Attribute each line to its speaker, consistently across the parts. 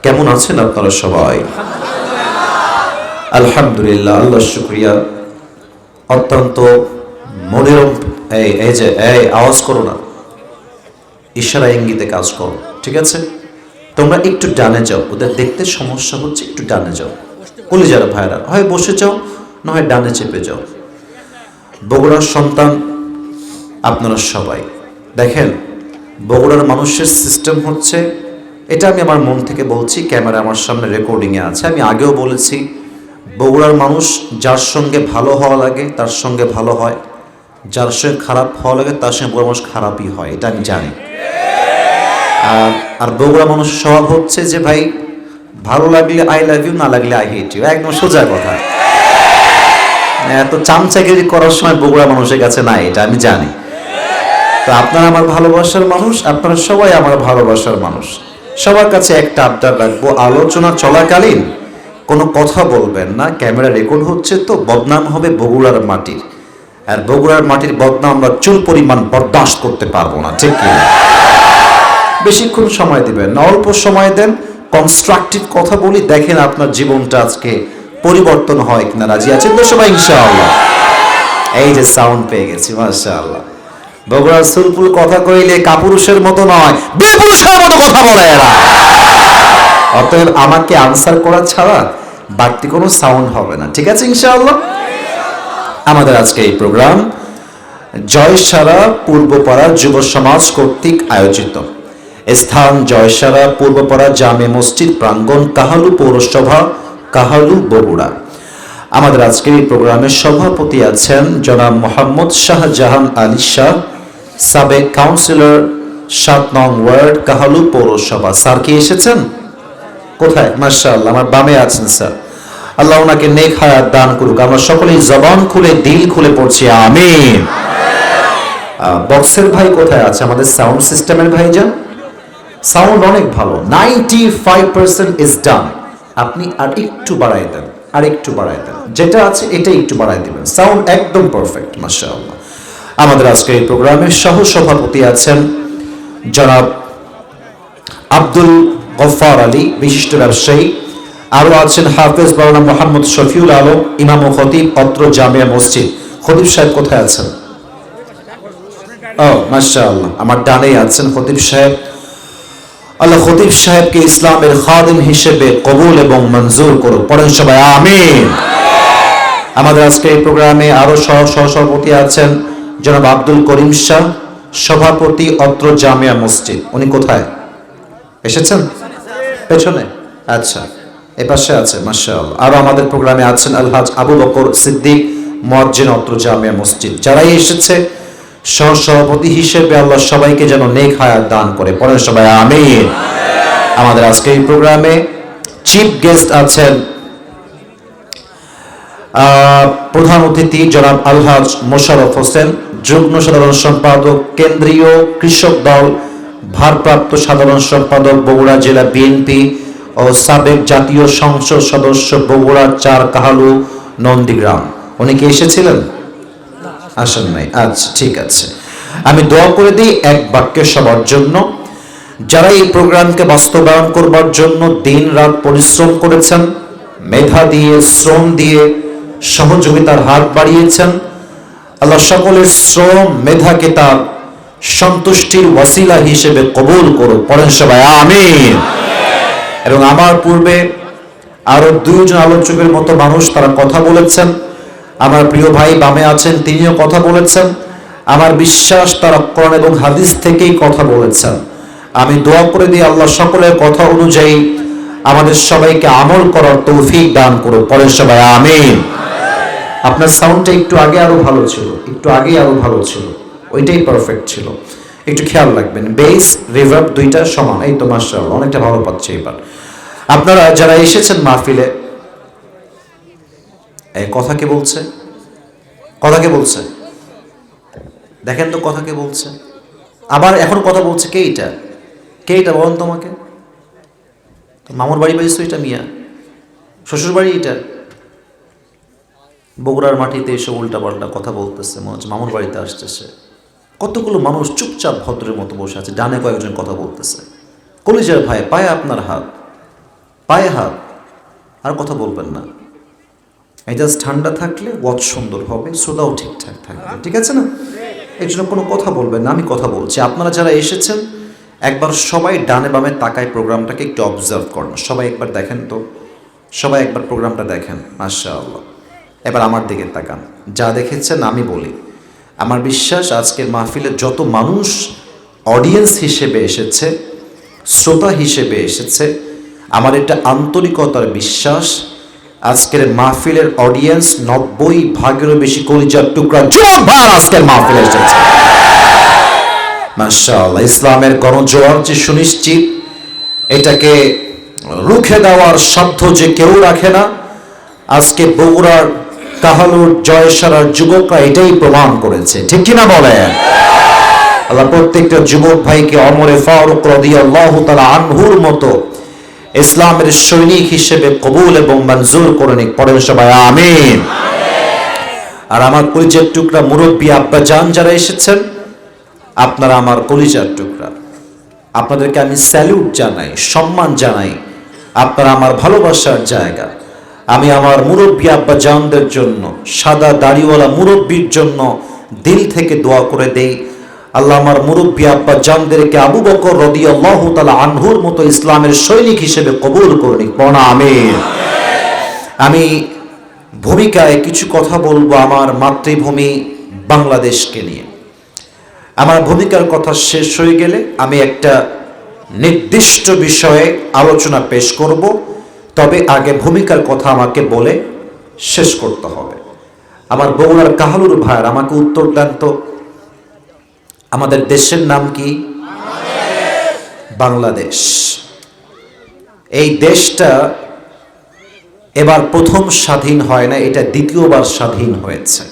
Speaker 1: কেমন আছেন আপনারা সবাই? আলহামদুলিল্লাহ, আল্লাহর শুকরিয়া। অত্যন্ত মনোরম। এই আওয়াজ করো না, ইশারা ইঙ্গিতে কাজ করো, ঠিক আছে? তোমরা একটু ডানে যাও, ওদের দেখতে সমস্যা হচ্ছে, একটু ডানে যাও। কলিজার ভাইরা, হয় বসে যাও না হয় ডানে চেপে যাও। বগুড়ার সন্তান আপনারা সবাই দেখেন, বগুড়ার মানুষের সিস্টেম হচ্ছে, এটা আমি আমার মন থেকে বলছি, ক্যামেরা আমার সামনে রেকর্ডিংয়ে আছে। আমি আগেও বলেছি, বগুড়ার মানুষ যার সঙ্গে ভালো হওয়া লাগে তার সঙ্গে ভালো হয়, যার সঙ্গে খারাপ হওয়া লাগে তার সঙ্গে বগুড়া মানুষ খারাপই হয়, এটা আমি জানি। আর বগুড়া মানুষের স্বভাব হচ্ছে যে ভাই, ভালো লাগলে আই লাভ ইউ, না লাগলে আই হেট ইউ, একদম সোজা কথা। এত চামচাগিরি করার সময় বগুড়া মানুষের কাছে নাই, এটা আমি জানি। তো আপনারা আমার ভালোবাসার মানুষ, আপনারা সবাই আমার ভালোবাসার মানুষ। সবার কাছে একটা আবদার রাখবো, আলোচনা চলাকালীন কোনো কথা বলবেন না, ক্যামেরা রেকর্ড হচ্ছে তো, বদনাম হবে বগুড়ার মাটির। আর বগুড়ার মাটির বদনাম আমরা চুল পরিমাণ বরদাস্ত করতে পারবো না, ঠিক কি? বেশিক্ষণ সময় দিবেন না, অল্প সময় দেন, কনস্ট্রাকটিভ কথা বলি, দেখেন আপনার জীবনটা আজকে পরিবর্তন হয় কিনা। রাজি আছেন তো সবাই ইনশাআল্লাহ? এই যে সাউন্ড পেয়ে গেছি, মাশাআল্লাহ। বগুড়ার সুলপুল কথা কইলে কাপুরুষের মতো নয়, বিপুরুষের মতো কথা বলে এরা। অতএব আমাকে আনসার করা ছাড়া বাড়তি কোনো সাউন্ড হবে না, ঠিক আছে ইনশাআল্লাহ? আমাদের আজকে এই প্রোগ্রাম জয়সারা পূর্বপাড়া যুব সমাজ কর্তৃক আয়োজিত। স্থান জয়সারা পূর্বপাড়া জামে মসজিদ প্রাঙ্গণ, কাহালু পৌরসভা, কাহালু, বগুড়া। আমাদের আজকের এই প্রোগ্রামের সভাপতি আছেন জনাব মোহাম্মদ শাহজাহান আলী শাহ, সাবেক কাউন্সিলর, ৭ নং ওয়ার্ড, কাহালু পৌরসভা। স্যার কি এসেছেন? কোথায়? মাশাআল্লাহ, আমার বামে আছেন স্যার। আল্লাহ ওনাকে নেক হায়াত দান করুক। আমরা সকলেই জবান খুলে দিল খুলে পড়ছি আমিন। বক্সের ভাই কোথায় আছে? আমাদের সাউন্ড সিস্টেমের ভাইজান, সাউন্ড অনেক ভালো, 95% ইজ ডান। আপনি আর একটু বাড়াই দেন, আর একটু বাড়াই দেন, যেটা আছে এটা একটু বাড়াই দিবেন, সাউন্ড একদম পারফেক্ট, মাশাআল্লাহ। আমাদের আজকের এই প্রোগ্রামের সহ সভাপতি আছেন জনাব আব্দুল গফফার আলী, বিশিষ্ট ব্যবসায়ী। আরও আছেন হাফেজ মাওলানা মোহাম্মদ শফিউল আলম, ইমাম ও খতিব, অত্র জামিয়া মসজিদ। খতিব সাহেব কোথায় আছেন? ও মাশাআল্লাহ, আমার ডানেই আছেন খতিব সাহেব। আল্লাহ খতিব সাহেবকে ইসলামের খাদিম হিসেবে কবুল এবং মঞ্জুর করুন, পড়েন সবাই আমিন। আমাদের আজকে এই প্রোগ্রামে আরো সহসভাপতি আছেন জনাব আব্দুল করিম শাহ, সভাপতি, অত্র জামিয়া মসজিদ। উনি কোথায় এসেছেন? পেছনে, আচ্ছা, এ পাশে আছে, মাশাআল্লাহ। আরো আমাদের প্রোগ্রামে আছেন আলহাজ আবু বকর সিদ্দিক, মুয়াজ্জিন, অত্র জামিয়া মসজিদ। যারাই এসেছে সহসভাপতি হিসেবে আল্লাহ সবাইকে যেন নেক হায়াত দান করে, পড়েন সবাই আমিন। আমাদের আজকে এই প্রোগ্রামে চিফ গেস্ট আছেন প্রধান অতিথি জনাব আলহাজ মোশাররফ হোসেন, যুগ্ম সাধারণ সম্পাদক, কেন্দ্রীয় কৃষক দল, ভারপ্রাপ্ত সাধারণ সম্পাদক, বগুড়া জেলা বিএনপি ও সাবেক জাতীয় সংসদ সদস্য, বগুড়া ৪, কাহালু, নন্দীগ্রাম। উনি কি এসেছিলেন? আসেন নাই, আচ্ছা ঠিক আছে। আমি দোয়া করে দিই এক বাক্যে সবার জন্য, যারা এই প্রোগ্রামকে বাস্তবায়ন করবার জন্য দিন রাত পরিশ্রম করেছেন, মেধা দিয়ে, শ্রম দিয়ে সহযোগিতার হাত বাড়িয়েছেন, আল্লাহ সকলের শ্রম মেধাকে তার সন্তুষ্টির ওয়াসিলা হিসেবে কবুল করুন, পড়েন সবাই আমিন। এবং আমার পূর্বে আরো 2 জন আলোচকের মতো মানুষ তারা কথা বলেছেন। আমার প্রিয় ভাই বামে আছেন, তিনিও কথা বলেছেন। আমার বিশ্বাস তারা কোরআন এবং হাদিস থেকেই কথা বলেছেন। আমি দোয়া করে দিই আল্লাহ সকলের কথা অনুযায়ী আমাদের সবাইকে আমল করার তৌফিক দান করুন, পড়েন সবাই আমিন। আপনার সাউন্ডটা একটু আগে আরো ভালো ছিল, একটু আগে আরো ভালো ছিল, ওইটাই পারফেক্ট ছিল, একটু খেয়াল রাখবেন। বেস রিভার্ব দুইটা সমান, এই তো মাশাআল্লাহ, অনেকটা ভালো পাচ্ছে এবার। আপনারা যারা এসেছেন মাহফিলে, এই কথা কে বলছে? কথা কে বলছে? দেখেন তো কথা কে বলছে। আবার এখন কথা বলছে কে? এটা কে? এটা বলেন তোমাকে। মামুর বাড়ি পাইছো এটা? মিয়া শ্বশুর বাড়ি এটা? বগুড়ার মাটিতে এসে উল্টাপাল্টা কথা বলতেছে, মনে হচ্ছে মামুর বাড়িতে আসতেছে। কতগুলো মানুষ চুপচাপ ভদ্রের মতো বসে আছে, ডানে কয়েকজন কথা বলতেছে। কলিজার ভাই, পায়ে আপনার হাত, পায়ে হাত, আর কথা বলবেন না। মেজাজ ঠান্ডা থাকলে ওয়াজ সুন্দর হবে, শ্রোতাও ঠিকঠাক থাকবে, ঠিক আছে না? এই জন্য কোনো কথা বলবেন না, আমি কথা বলছি। আপনারা যারা এসেছেন একবার সবাই ডানে বামে তাকায় প্রোগ্রামটাকে একটু অবজার্ভ করেন। সবাই একবার দেখেন তো, সবাই একবার প্রোগ্রামটা দেখেন। মাশাআল্লাহ। এবার আমার দিকে তাকান, যা দেখেছেন আমি বলি। আমার বিশ্বাস আজকের মাহফিলে যত মানুষ অডিয়েন্স হিসেবে এসেছে, শ্রোতা হিসেবে এসেছে, আমার এটা আন্তরিকতার বিশ্বাস আজকের মাহফিলের অডিয়েন্স 90% বেশি কলিজার টুকরা যুবক ভাই আজকের মাহফিলে এসেছে। মাশাআল্লাহ। ইসলামের গণজোয়ার যে সুনিশ্চিত, এটাকে রুখে দেওয়ার সাধ্য যে কেউ রাখে না, আজকে বগুড়ার কাহালুর জয়সারার যুবকরা এটাই প্রমাণ করেছে, ঠিক কিনা বলেন? আল্লাহ প্রত্যেকটা যুবক ভাইকে ওমরে ফারুক রাদিয়াল্লাহু তাআলা আনহুর মতো ইসলামের সৈনিক হিসেবে কবুল এবং মঞ্জুর করে নিক। পড়েন সবাই আমিন। আর আমার কলিজার টুকরা মুরব্বী আব্বা জান যারা এসেছেন, আপনারা আমার কলিজার টুকরা, আপনাদেরকে আমি স্যালুট জানাই, সম্মান জানাই। আপনারা আমার ভালোবাসার জায়গা। আমি আমার মুরব্বী আব্বা জানদের জন্য, সাদা দাড়িওয়ালা মুরব্বীর জন্য দিল থেকে দোয়া করে দেই, আল্লাহ আমার মুরব্বী আব্বা জানদেরকে আবু বকর রাদিয়াল্লাহু তাআলা আনহুর মতো ইসলামের সৈনিক হিসেবে কবুল করে নিক। পড়া আমিন। আমি ভূমিকায় কিছু কথা বলবো আমার মাতৃভূমি বাংলাদেশকে নিয়ে। আমার ভূমিকার কথা শেষ হয়ে গেলে আমি একটা নির্দিষ্ট বিষয়ে আলোচনা পেশ করব, তবে আগে ভূমিকার কথা আমাকে বলে শেষ করতে হবে। আমার বগুড়ার কাহালুর ভাইয়ের আমাকে উত্তর দেন তো, আমাদের দেশের নাম কি? বাংলাদেশ। এই দেশটা এবার প্রথম স্বাধীন হয় না, এটা দ্বিতীয়বার স্বাধীন হয়েছে।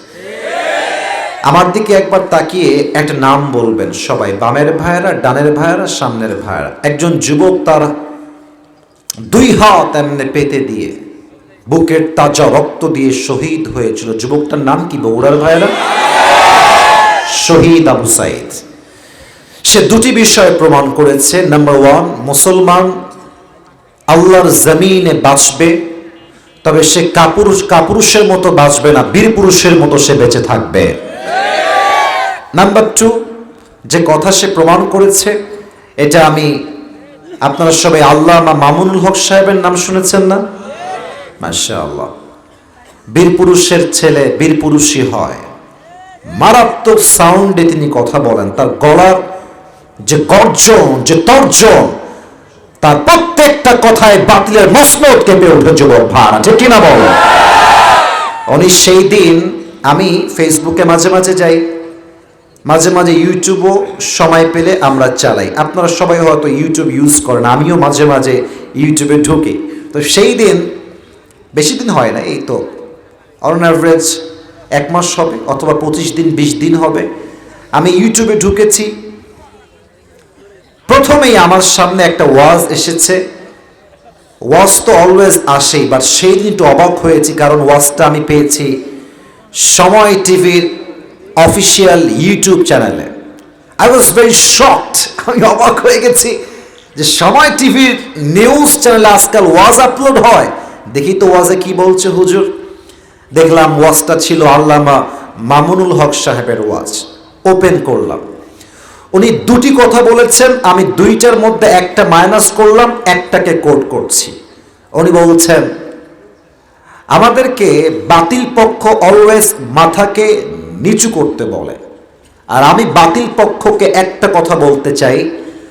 Speaker 1: আমার দিকে একবার তাকিয়ে একটা নাম বলবেন সবাই, বামের ভাইয়েরা, ডানের ভাইয়েরা, সামনের ভাইয়েরা। একজন যুবক তার 2 হাত এমনি পেতে দিয়ে বুকের তাজা রক্ত দিয়ে শহীদ হয়েছিল। যুবকটার নাম কি বগুড়ার ভাইয়েরা? শহীদ আবু সাইদ। সে 2টি বিষয় প্রমাণ করেছে। নাম্বার 1, মুসলমান আল্লাহর জমিনে বাঁচবে, তবে সে কাপুরুষের মতো বাঁচবে না, বীর পুরুষের মতো সে বেঁচে থাকবে। নাম্বার 2, যে কথা সে প্রমাণ করেছে, এটা আমি, আপনারা সবাই আল্লামা মামুনুল হক সাহেবের নাম শুনেছেন না? মাশাআল্লাহ। বীর পুরুষের ছেলে বীর পুরুষই হয়। মারাত্মক সাউন্ডে তিনি কথা বলেন, তার গলার যে গর্জন, যে তর্জন, তার প্রত্যেকটা কথায় বাতিলের মসনদ কেঁপে ওঠে যুবক ভাড়া, ঠিক কিনা বল? উনি সেই দিন, আমি ফেসবুকে মাঝে মাঝে যাই, মাঝে মাঝে ইউটিউবও সময় পেলে আমরা চালাই। আপনারা সবাই হয়তো ইউটিউব ইউজ করেন, আমিও মাঝে মাঝে ইউটিউবে ঢুকি। তো সেই দিন, বেশি দিন হয় না, এই তো অন অ্যাভারেজ 1 মাস হবে, অথবা 25 দিন 20 দিন হবে, আমি ইউটিউবে ঢুকেছি। প্রথমেই আমার সামনে একটা ওয়াজ এসেছে। ওয়াজ তো অলওয়েজ আসেই, বাট সেই দিন একটু অবাক হয়েছি, কারণ ওয়াজটা আমি পেয়েছি সময় টিভির অফিসিয়াল ইউটিউব চ্যানেলে। I was very shocked. আমি অবাক হয়ে গেছি যে সময় টিভির নিউজ চ্যানেলে আজকাল ওয়াজ আপলোড হয়। দেখি তো ওয়াজে কি বলছে হুজুর। দেখলাম ওয়াজটা ছিল আল্লামা মামুনুল হক সাহেবের ওয়াজ। ওপেন করলাম, উনি 2টি কথা বলেছেন, আমি 2টার মধ্যে একটা মাইনাস করলাম, একটাকে কোট করছি। উনি বলছেন, আমাদেরকে বাতিল পক্ষ অলওয়েজ মাথাকে নিচু করতে বলে, আর আমি বাতিল পক্ষকে একটা কথা বলতে চাই,